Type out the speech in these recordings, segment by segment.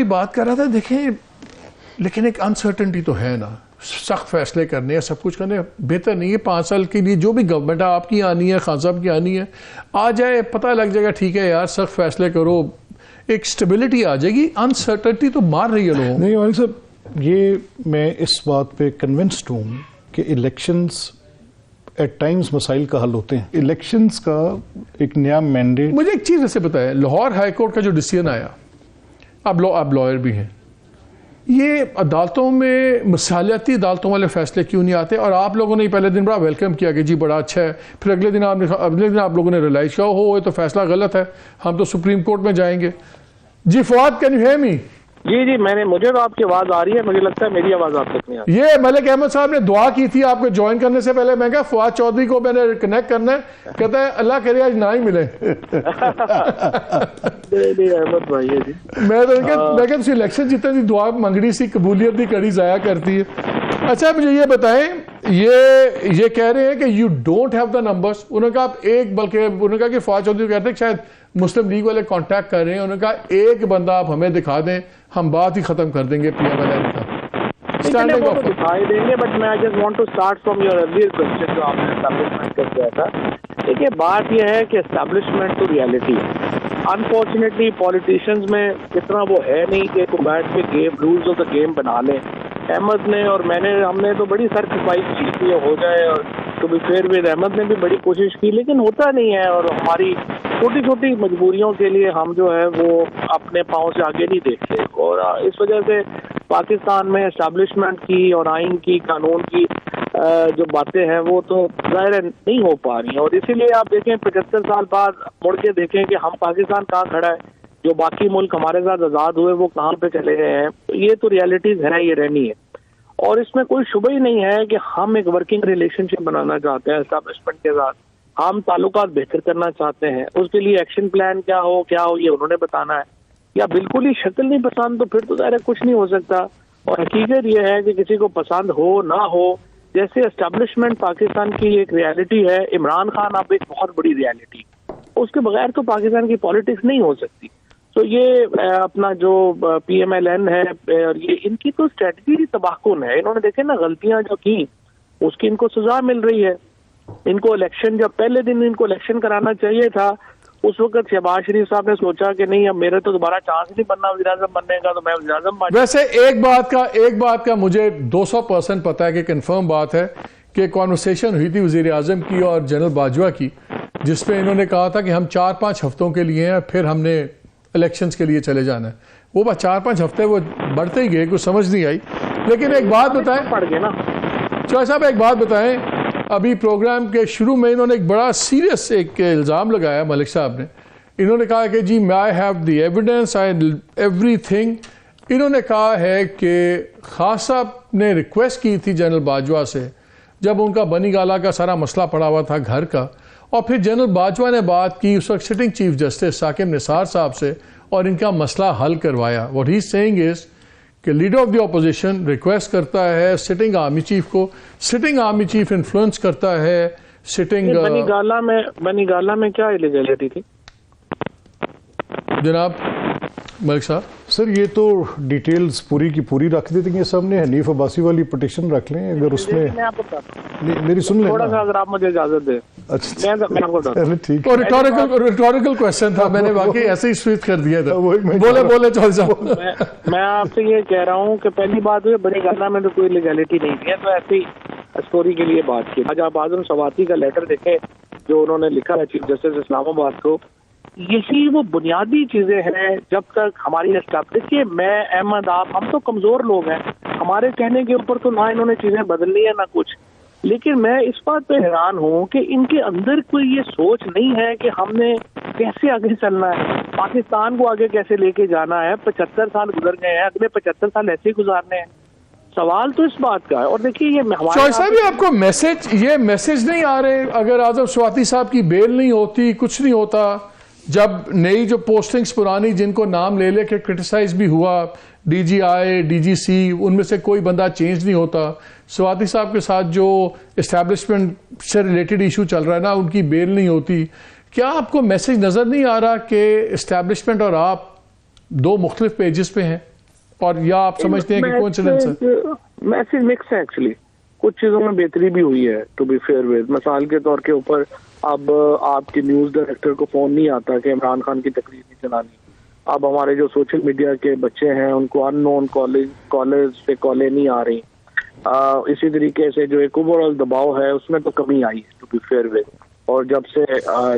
بات کر رہا تھا دیکھیں لیکن ایک انسرٹنٹی تو ہے نا، سخت فیصلے کرنے ہیں، سب کچھ کرنے بہتر نہیں ہے 5 سال کے لیے جو بھی گورنمنٹ آپ کی آنی ہے، خان صاحب کی آنی ہے، آ جائے پتہ لگ جائے گا ٹھیک ہے یار سخت فیصلے کرو، ایک سٹیبلٹی آ جائے گی، انسرٹنٹی تو مار رہی ہے لوگوں نہیں والد صاحب، یہ میں اس بات پہ کنونسڈ ہوں کہ الیکشنز ایٹ ٹائمز مسائل کا حل ہوتے ہیں. الیکشنز کا ایک نیا مینڈیٹ. مجھے ایک چیز ایسے بتایا، لاہور ہائی کورٹ کا جو ڈیسیژن آیا، آپ لائر بھی ہیں، یہ عدالتوں میں مثالیاتی عدالتوں والے فیصلے کیوں نہیں آتے؟ اور آپ لوگوں نے پہلے دن بڑا ویلکم کیا کہ جی بڑا اچھا ہے، پھر اگلے دن آپ لوگوں نے ریلائز کیا ہو یہ تو فیصلہ غلط ہے، ہم تو سپریم کورٹ میں جائیں گے. جی Fawad can you hear me? جی مجھے تو آپ کی آواز آ رہی ہے، مجھے لگتا ہے میری آواز آپ تک نہیں آ رہی. یہ ملک احمد صاحب نے دعا کی تھی آپ کو جوائن کرنے سے پہلے، میں کہا فواد چودھری کو میں نے کنیکٹ کرنا ہے، کہتا ہے اللہ کرے آج نہ ہی ملے. احمد بھائی جی میں کہ تسی الیکشن جتنے دی دعا منگنی سی قبولیت دی کڑی ضائع کرتی ہے. اچھا مجھے یہ بتائیں، یہ کہہ رہے ہیں کہ you don't have the numbers, انہوں نے کہا آپ ایک، بلکہ انہوں نے کہا کہ فواد چودھری کہتے ہیں کہ شاید مسلم لیگ والے کانٹیکٹ کر رہے ہیں، انہوں نے کہا ایک بندہ آپ ہمیں دکھا دیں ہم بات ہی ختم کر دیں گے پی ایم ایل این کا. وہ تو دکھائی دیں گے، بٹ میں just want to start from your earlier question جو آپ نے اسٹیبلشمنٹ کا کیا تھا. دیکھیے بات یہ ہے کہ اسٹیبلشمنٹ تو ریالٹی ہے. انفارچونیٹلی پالیٹیشینز میں اتنا وہ ہے نہیں کہ کوئی بیٹھ کے رولز آف دا گیم بنا لیں. احمد نے اور ہم نے تو بڑی سیکریفائس کی تھی ہو جائے، اور to be fair with Ahmed نے بھی بڑی کوشش کی، لیکن ہوتا نہیں ہے. اور ہماری چھوٹی چھوٹی مجبوریوں کے لیے ہم جو ہے وہ اپنے پاؤں سے آگے نہیں دیکھتے، اور اس وجہ سے پاکستان میں اسٹیبلشمنٹ کی اور آئین کی، قانون کی جو باتیں ہیں وہ تو ظاہر نہیں ہو پا رہی ہیں. اور اسی لیے آپ دیکھیں 75 سال بعد مڑ کے دیکھیں کہ ہم پاکستان کہاں کھڑا ہے، جو باقی ملک ہمارے ساتھ آزاد ہوئے وہ کہاں پہ چلے گئے ہیں. یہ تو ریالٹیز ہے، یہ رہنی ہے. اور اس میں کوئی شبہ ہی نہیں ہے کہ ہم ایک ورکنگ ریلیشن شپ بنانا چاہتے ہیں اسٹیبلشمنٹ کے ساتھ، ہم تعلقات بہتر کرنا چاہتے ہیں. اس کے لیے ایکشن پلان کیا ہو یہ انہوں نے بتانا ہے، یا بالکل ہی شکل نہیں پسند تو پھر تو ظاہر کچھ نہیں ہو سکتا. اور حقیقت یہ ہے کہ کسی کو پسند ہو نہ ہو، جیسے اسٹیبلشمنٹ پاکستان کی ایک ریالٹی ہے، عمران خان اب ایک بہت بڑی ریالٹی، اس کے بغیر تو پاکستان کی پالیٹکس نہیں ہو سکتی. تو یہ اپنا جو پی ایم ایل این ہے، اور یہ ان کی تو اسٹریٹجی تباہ کن ہے. انہوں نے دیکھے نا غلطیاں جو کی اس کی ان کو سزا مل رہی ہے. ان کو الیکشن، جب پہلے دن ان کو الیکشن کرانا چاہیے تھا، اس وقت شہباز شریف صاحب نے سوچا کہ نہیں اب میرے تو دوبارہ چانس نہیں بننا وزیر اعظم بننے کا، تو میں وزیر اعظم بن. ویسے ایک بات کا مجھے 200% پتا ہے کہ کنفرم بات ہے کہ کانورسیشن ہوئی تھی وزیر اعظم کی اور جنرل باجوہ کی، جس پہ انہوں نے کہا تھا کہ ہم 4-5 ہفتوں کے لیے ہیں، پھر ہم نے الیکشنز کے لیے چلے جانا ہے. وہ بس 4-5 ہفتے وہ بڑھتے ہی گئے، کچھ سمجھ نہیں آئی. لیکن ایک بات بتائیں پڑ گئے نا چوہے صاحب، ایک بات بتائیں، ابھی پروگرام کے شروع میں انہوں نے ایک بڑا سیریس ایک الزام لگایا ملک صاحب نے. انہوں نے کہا کہ جی I have the evidence and everything. انہوں نے کہا ہے کہ خان صاحب نے ریکویسٹ کی تھی جنرل باجوہ سے جب ان کا بنی گالہ کا سارا مسئلہ پڑا ہوا تھا گھر کا، اور پھر جنرل باجوہ نے بات کی اس وقت sitting chief justice Saqib Nisar صاحب سے اور ان کا مسئلہ حل کروایا. What he's saying is کہ leader of the opposition request کرتا ہے سٹنگ آرمی چیف کو، سٹنگ آرمی چیف انفلوئنس کرتا ہے سٹنگ. بنی گالہ میں کیا ایلیگیلٹی تھی جناب ملک صاحب؟ سر یہ تو ڈیٹیلز پوری کی پوری رکھ دیتے ہیں سامنے. حنیف عباسی والی پٹیشن رکھ لیں اگر اس میں میری سن لیں تھوڑا سا، اگر آپ مجھے اجازت دیں. اچھا ٹھیک. اور ریٹوریکل کوشچن تھا، میں نے واقعی ایسے ہی سویچ کر دیا تھا. بولے چل صاحب. میں آپ سے یہ کہہ رہا ہوں کہ پہلی بات ہوئی بنی گالہ میں تو کوئی لیگیلٹی نہیں ہے، تو ایسی اسٹوری کے لیے بات کی. آج آپ اعظم سواتی کا لیٹر دیکھیں جو انہوں نے لکھا ہے چیف جسٹس اسلام آباد کو. یہی وہ بنیادی چیزیں ہیں جب تک ہماری دیکھیے میں احمد آپ ہم تو کمزور لوگ ہیں، ہمارے کہنے کے اوپر تو نہ انہوں نے چیزیں بدلنی ہے نہ کچھ. لیکن میں اس بات پہ حیران ہوں کہ ان کے اندر کوئی یہ سوچ نہیں ہے کہ ہم نے کیسے آگے چلنا ہے، پاکستان کو آگے کیسے لے کے جانا ہے. 75 سال گزر گئے ہیں، اگلے 75 سال ایسے ہی گزارنے ہیں. سوال تو اس بات کا ہے. اور دیکھیے یہ شاہد صاحب آپ کو میسج نہیں آ رہے؟ اگر اعظم سواتی صاحب کی بیل نہیں ہوتی، کچھ نہیں ہوتا، جب نئی جو پوسٹنگز پرانی جن کو نام لے کے کرٹیسائز بھی ہوا، ڈی جی آئی، ڈی جی سی، ان میں سے کوئی بندہ چینج نہیں ہوتا. سواتی صاحب کے ساتھ جو اسٹیبلشمنٹ سے ریلیٹڈ ایشو چل رہا ہے نا، ان کی بیل نہیں ہوتی. کیا آپ کو میسج نظر نہیں آ رہا کہ اسٹیبلشمنٹ اور آپ دو مختلف پیجز پہ ہیں، اور یا آپ سمجھتے ہیں کہ کوئنسیڈنس ہے؟ میسج مکس ہے ایکچولی. کچھ چیزوں میں بہتری بھی ہوئی ہے ٹو بی فیئر ود. مثال کے طور کے اوپر اب آپ کے نیوز ڈائریکٹر کو فون نہیں آتا کہ عمران خان کی تقریر نہیں چلانی. اب ہمارے جو سوشل میڈیا کے بچے ہیں ان کو ان نون کالرز سے کالیں نہیں آ رہی. اسی طریقے سے جو ایک اوور آل دباؤ ہے اس میں تو کمی آئی ہے ٹو بی فیئر ود. اور جب سے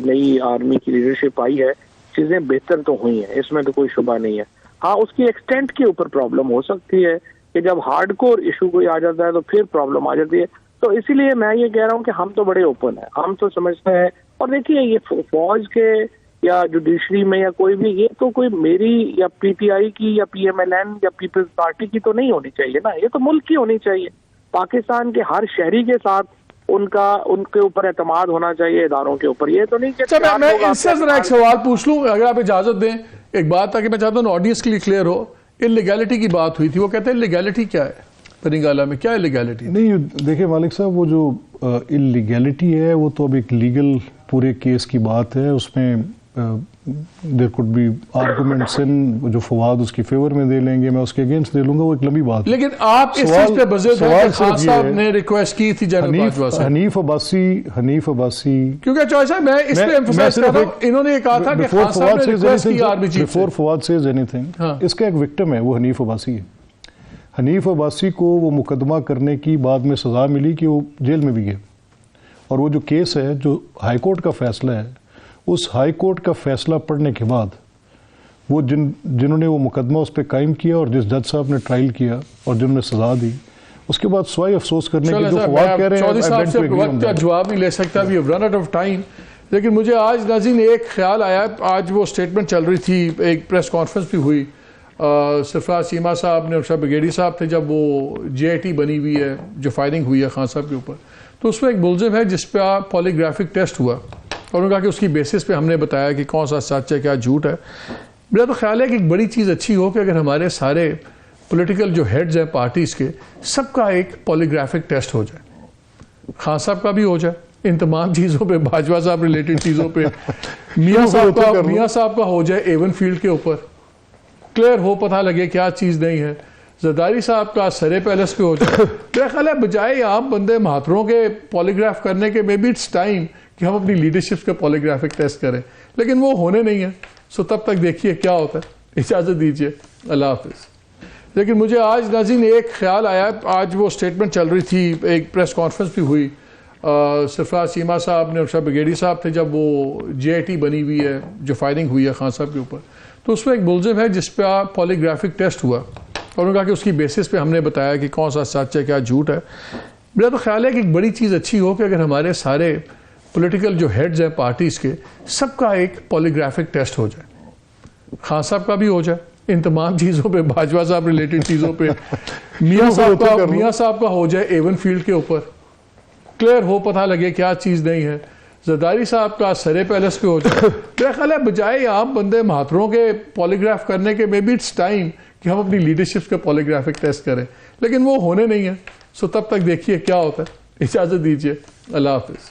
نئی آرمی کی لیڈرشپ آئی ہے چیزیں بہتر تو ہوئی ہیں، اس میں تو کوئی شبہ نہیں ہے. ہاں اس کی ایکسٹینٹ کے اوپر پرابلم ہو سکتی ہے کہ جب ہارڈ کور ایشو کوئی آ جاتا ہے تو پھر پرابلم آ جاتی ہے. تو اسی لیے میں یہ کہہ رہا ہوں کہ ہم تو بڑے اوپن ہیں، ہم تو سمجھتے ہیں. اور دیکھیے یہ فوج کے یا جوڈیشری میں یا کوئی بھی، یہ تو کوئی میری یا پی ٹی آئی کی یا پی ایم ایل این یا پیپلز پارٹی کی تو نہیں ہونی چاہیے نا، یہ تو ملک کی ہونی چاہیے. پاکستان کے ہر شہری کے ساتھ ان کے اوپر اعتماد ہونا چاہیے اداروں کے اوپر. یہ تو نہیں کہ اچھا میں اس سے ذرا ایک سوال پوچھ لوں اگر آپ اجازت دیں، ایک بات تاکہ میں چاہتا ہوں آڈینس کے لیے کلیئر ہو. انلیگیلٹی کی بات ہوئی تھی، وہ کہتے ہیں انلیگیلٹی کیا ہے پرنگالہ میں، کیا انلیگیلٹی؟ نہیں دیکھیں مالک صاحب، وہ جو انلیگیلٹی ہے وہ تو اب ایک لیگل پورے کیس کی بات ہے. اس میں دیر کوڈ بی آرگومنٹس ان جو فواد اس کی فیور میں دے لیں گے، میں اس کے اگینسٹ دے لوں گا، وہ ایک لمبی بات ہے. لیکن آپ اس چیز پہ بزد ہیں کہ خان صاحب نے ریکویسٹ کی تھی جنرل باجوہ سے. حنیف عباسی کیونکہ چوہے صاحب میں اس پہ ایمفسائز کر رہا ہوں، انہوں نے یہ کہا تھا کہ خان صاحب نے ریکویسٹ کی آرمی چیف سے. بفور فواد سیز اینی تھنگ، اس کا ایک وکٹم ہے وہ حنیف عباسی ہے. حنیف عباسی کو وہ مقدمہ کرنے کی بعد میں سزا ملی کہ وہ جیل میں بھی گئے. اور وہ جو کیس ہے جو ہائی کورٹ کا فیصلہ ہے، اس ہائی کورٹ کا فیصلہ پڑھنے کے بعد وہ جنہوں نے وہ مقدمہ اس پہ قائم کیا اور جس جج صاحب نے ٹرائل کیا اور جنہوں نے سزا دی، اس کے بعد سوائے افسوس کرنے کے جو فواد کہہ رہے ہیں چودھری صاحب سے وقت کا جواب نہیں لے سکتا، we have run out of time. لیکن مجھے آج ناظرین ایک خیال آیا، آج وہ اسٹیٹمنٹ چل رہی تھی، ایک پریس کانفرنس بھی ہوئی، سرفراز چیمہ صاحب نے اور شاہ بگیڑی صاحب تھے جب وہ جے آئی ٹی بنی ہوئی ہے جو فائرنگ ہوئی ہے خان صاحب کے اوپر. تو اس میں ایک ملزم ہے جس پہ پولیگرافک ٹیسٹ ہوا اور انہوں نے کہا کہ اس کی بیسس پہ ہم نے بتایا کہ کون سا سچ ہے کیا جھوٹ ہے. میرا تو خیال ہے کہ ایک بڑی چیز اچھی ہو کہ اگر ہمارے سارے پولیٹیکل جو ہیڈز ہیں پارٹیز کے، سب کا ایک پولیگرافک ٹیسٹ ہو جائے. خان صاحب کا بھی ہو جائے ان تمام چیزوں پہ، باجوہ صاحب ریلیٹڈ چیزوں پہ، میاں صاحب کا ہو جائے ایون فیلڈ کے اوپر، کلیئر ہو، پتہ لگے کیا چیز نہیں ہے. زرداری صاحب کا سرے پیلس پہ ہو جائے. میرا خیال ہے بجائے عام بندے مہاتروں کے پولیگراف کرنے کے، مے بی اٹس ٹائم کہ ہم اپنی لیڈرشپ کا پولیگرافک ٹیسٹ کریں. لیکن وہ ہونے نہیں ہیں، سو تب تک دیکھیے کیا ہوتا ہے. اجازت دیجیے، اللہ حافظ. لیکن مجھے آج ناظرین ایک خیال آیا، آج وہ اسٹیٹمنٹ چل رہی تھی، ایک پریس کانفرنس بھی ہوئی، سرفراز چیمہ صاحب نے اور شاہ بگیڑی صاحب تھے جب وہ جے آئی ٹی بنی ہوئی ہے جو فائرنگ ہوئی ہے خان صاحب کے اوپر. تو اس میں ایک ملزم ہے جس پہ پولیگرافک ٹیسٹ ہوا اور انہوں نے کہا کہ اس کی بیسس پہ ہم نے بتایا کہ کون سا سچ ہے کیا جھوٹ ہے. میرا تو خیال ہے کہ ایک بڑی چیز اچھی ہو کہ اگر ہمارے سارے پولیٹیکل جو ہیڈز ہیں پارٹیز کے، سب کا ایک پولیگرافک ٹیسٹ ہو جائے. خان صاحب کا بھی ہو جائے ان تمام چیزوں پہ، باجوہ صاحب ریلیٹڈ چیزوں پہ، میاں صاحب کا ہو جائے ایون فیلڈ کے اوپر، کلیئر ہو، پتہ لگے کیا چیز نہیں ہے. زرداری صاحب کا سرے پیلس پہ ہو جائے. میرا خیال ہے بجائے عام بندے مہاتروں کے پولیگراف کرنے کے، مے بی اٹس ٹائم کہ ہم اپنی لیڈرشپ کا پولیگرافک ٹیسٹ کریں. لیکن وہ ہونے نہیں ہیں، سو تب تک دیکھیے کیا ہوتا ہے. اجازت دیجیے، اللہ حافظ.